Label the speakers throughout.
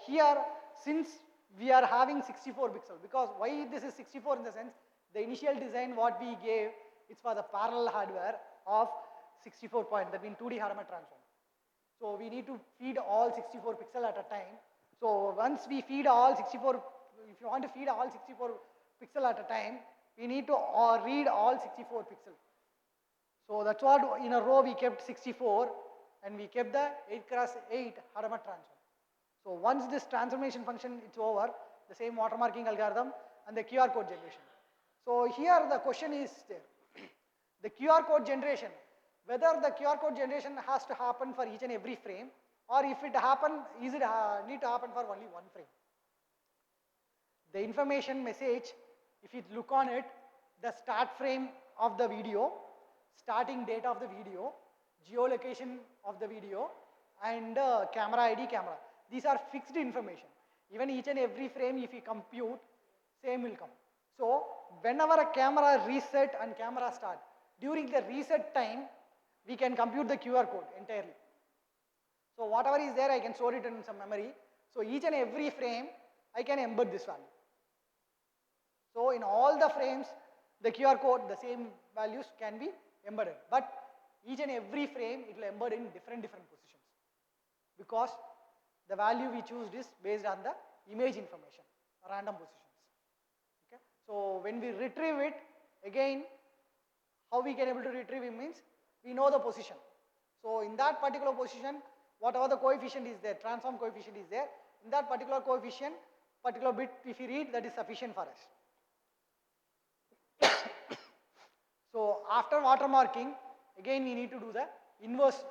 Speaker 1: here, since we are having 64 pixels, because why this is 64 in the sense, the initial design what we gave, it's for the parallel hardware of 64 point, that means 2D Hadamard transform. So we need to feed all 64 pixels at a time. So once we feed all 64, if you want to feed all 64 pixels at a time, we need to read all 64 pixels. So that's what in a row we kept 64 and we kept the 8x8 Hadamard transform. So once this transformation function is over, the same watermarking algorithm and the QR code generation. So here the question is there. The QR code generation, whether the QR code generation has to happen for each and every frame, or if it happen, is it need to happen for only one frame? The information message, if you look on it, the start frame of the video, starting date of the video, geolocation of the video, and camera ID camera. These are fixed information. Even each and every frame, if you compute, same will come. So whenever a camera reset and camera start, during the reset time, we can compute the QR code entirely. So whatever is there, I can store it in some memory. So each and every frame, I can embed this value. So in all the frames, the QR code, the same values can be embedded. But each and every frame, it will embed in different positions. Because the value we choose is based on the image information, random positions. Okay? So when we retrieve it, again, how we can able to retrieve it means, we know the position. So in that particular position, whatever the coefficient is there, transform coefficient is there, in that particular coefficient, particular bit, if you read, that is sufficient for us. So after watermarking, again we need to do the inverse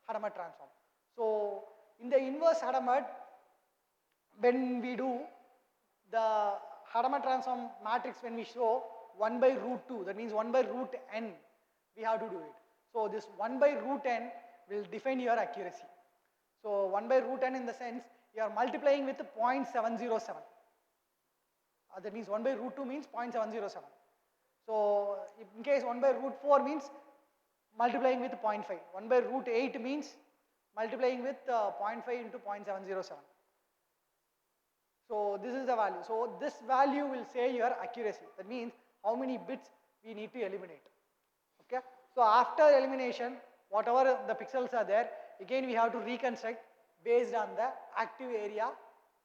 Speaker 1: Hadamard transform. So in the inverse Hadamard, when we do the Hadamard transform matrix, when we show 1 by root 2, that means 1 by root n, we have to do it. So this 1 by root n will define your accuracy. So 1 by root n in the sense, you are multiplying with 0.707. That means 1 by root 2 means 0.707. So in case 1 by root 4 means multiplying with 0.5. 1 by root 8 means multiplying with 0.5 into 0.707. So this is the value. So this value will say your accuracy. That means how many bits we need to eliminate. Okay. So after elimination, whatever the pixels are there, again we have to reconstruct based on the active area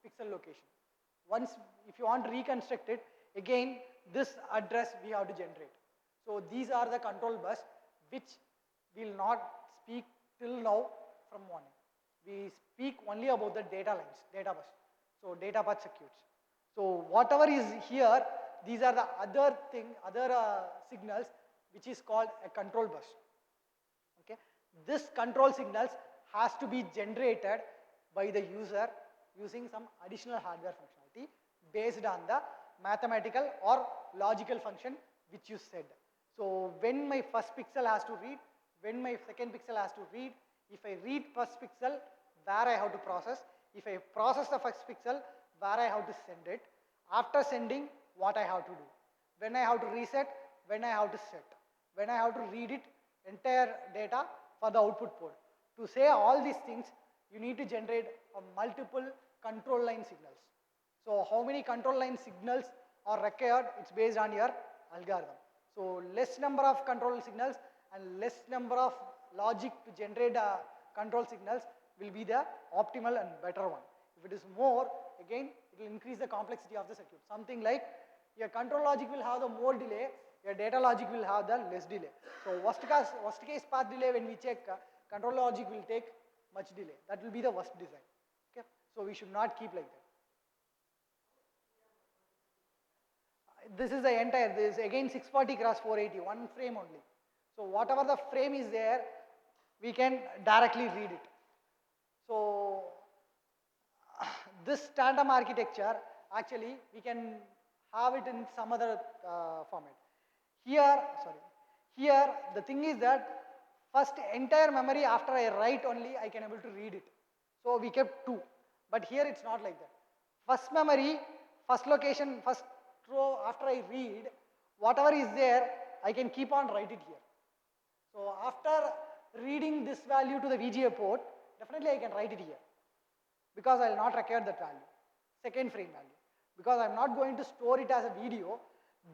Speaker 1: pixel location. Once, if you want to reconstruct it, again this address we have to generate. So these are the control bus which will not speak till now from morning. We speak only about the data lines, data bus. So data path circuits. So whatever is here, these are the other signals which is called a control bus. Okay. This control signals has to be generated by the user using some additional hardware functionality based on the mathematical or logical function which you said. So when my first pixel has to read, when my second pixel has to read, if I read first pixel, where I have to process, if I process the first pixel, where I have to send it, after sending, what I have to do, when I have to reset, when I have to set, when I have to read it, entire data for the output port. To say all these things, you need to generate multiple control line signals. So how many control line signals are required, it's based on your algorithm. So less number of control signals and less number of logic to generate control signals will be the optimal and better one. If it is more, again, it will increase the complexity of the circuit. Something like your control logic will have the more delay, your data logic will have the less delay. So worst case path delay, when we check, control logic will take much delay. That will be the worst design. Okay? So we should not keep like that. This is the entire, this is again 640 cross 480, one frame only. So whatever the frame is there, we can directly read it. So this tandem architecture, actually we can have it in some other format. Here the thing is that first entire memory, after I write only, I can able to read it. So we kept 2, but here it's not like that. First memory, first location, first row, after I read, whatever is there, I can keep on write it here. So after reading this value to the VGA port, definitely I can write it here. because I will not record that value, second frame value. Because I am not going to store it as a video,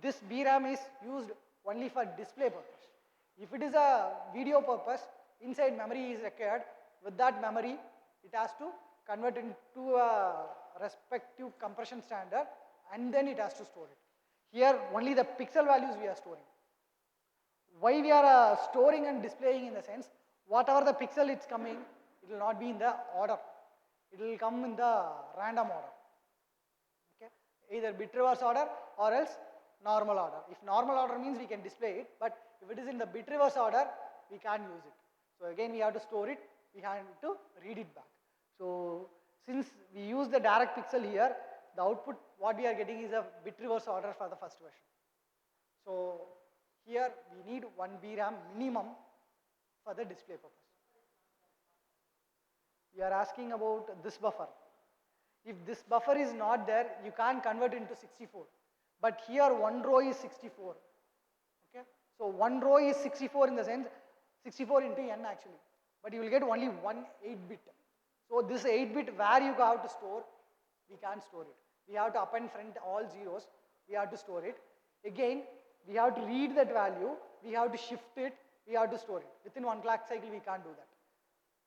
Speaker 1: this VRAM is used only for display purpose. If it is a video purpose, inside memory is required. With that memory, it has to convert into a respective compression standard and then it has to store it. Here only the pixel values we are storing. Why we are storing and displaying in the sense, whatever the pixel it's coming, it will not be in the order. It will come in the random order. Okay? Either bit reverse order or else normal order. If normal order means we can display it, but if it is in the bit reverse order, we can't use it. So again we have to store it, we have to read it back. So since we use the direct pixel here, the output what we are getting is a bit reverse order for the first version. So here we need 1 VRAM minimum for the display purpose. You are asking about this buffer. If this buffer is not there, you can't convert into 64. But here one row is 64. Okay? So one row is 64 in the sense 64 into n actually. But you will get only one 8-bit. So this 8-bit where you have to store, we can't store it. We have to append front all zeros. We have to store it. Again, we have to read that value. We have to shift it. We have to store it. Within one clock cycle, we can't do that.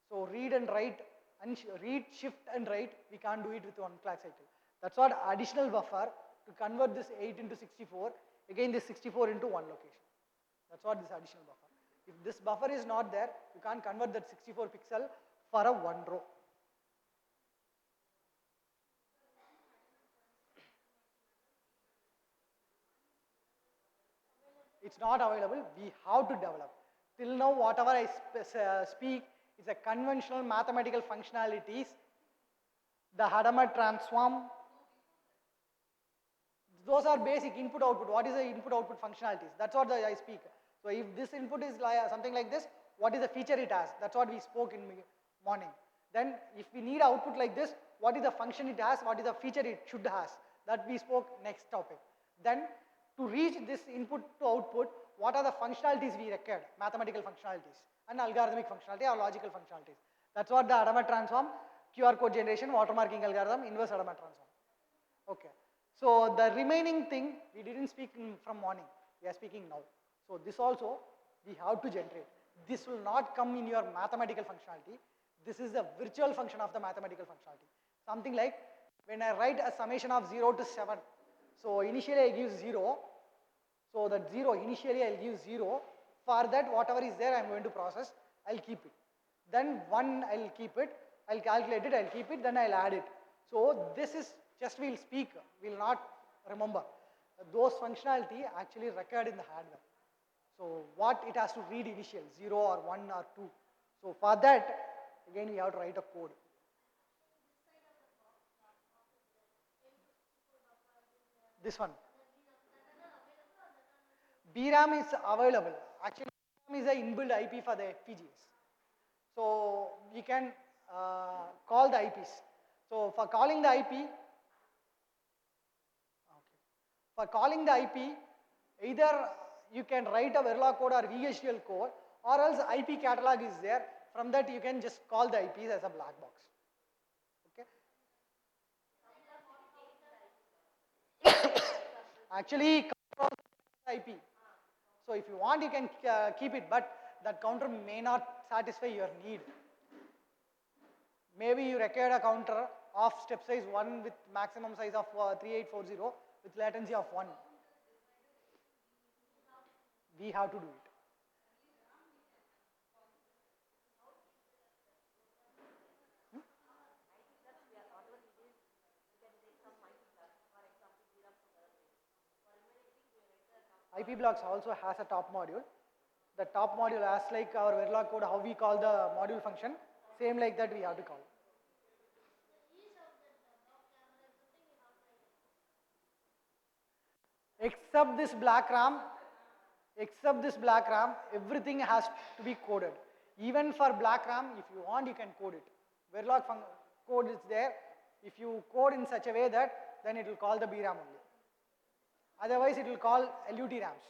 Speaker 1: So read and write, and read, shift and write, we can't do it with one clock cycle. That's what additional buffer to convert this 8 into 64. Again, this 64 into one location. That's what this additional buffer. If this buffer is not there, you can't convert that 64 pixel for a one row. It's not available, we have to develop. Till now, whatever I speak is a conventional mathematical functionalities. The Hadamard transform, those are basic input-output. What is the input-output functionalities? That's what I speak. So if this input is like something like this, what is the feature it has? That's what we spoke in morning. Then if we need output like this, what is the function it has? What is the feature it should has? That we spoke next topic. Then to reach this input to output, what are the functionalities we required? Mathematical functionalities and algorithmic functionality or logical functionalities. That's what the Hadamard transform, QR code generation, watermarking algorithm, inverse Hadamard transform. Okay. So the remaining thing we didn't speak from morning. We are speaking now. So this also we have to generate. This will not come in your mathematical functionality. This is the virtual function of the mathematical functionality. Something like when I write a summation of 0 to 7. So initially I give 0. So that 0, initially I'll give 0. For that whatever is there I'm going to process, I'll keep it. Then 1 I'll keep it, I'll calculate it, I'll keep it, then I'll add it. So this is just we'll speak, we'll not remember. Those functionality actually required in the hardware. So what it has to read initial, 0 or 1 or 2. So for that, again we have to write a code. This one. VRAM is available. Actually, VRAM is an inbuilt IP for the FPGAs. So we can call the IPs. So for calling the IP, for calling the IP, either you can write a Verilog code or VHDL code, or else IP catalog is there. From that you can just call the IPs as a black box. Okay. Actually, IP. So if you want, you can keep it, but that counter may not satisfy your need. Maybe you require a counter of step size 1 with maximum size of 3840 with latency of 1. We have to do it. IP blocks also has a top module. The top module as like our Verilog code, how we call the module function, same like that we have to call. Except this black RAM, everything has to be coded. Even for black RAM, if you want, you can code it. Verilog code is there. If you code in such a way that, then it will call the BRAM only. Otherwise, it will call LUT RAMs.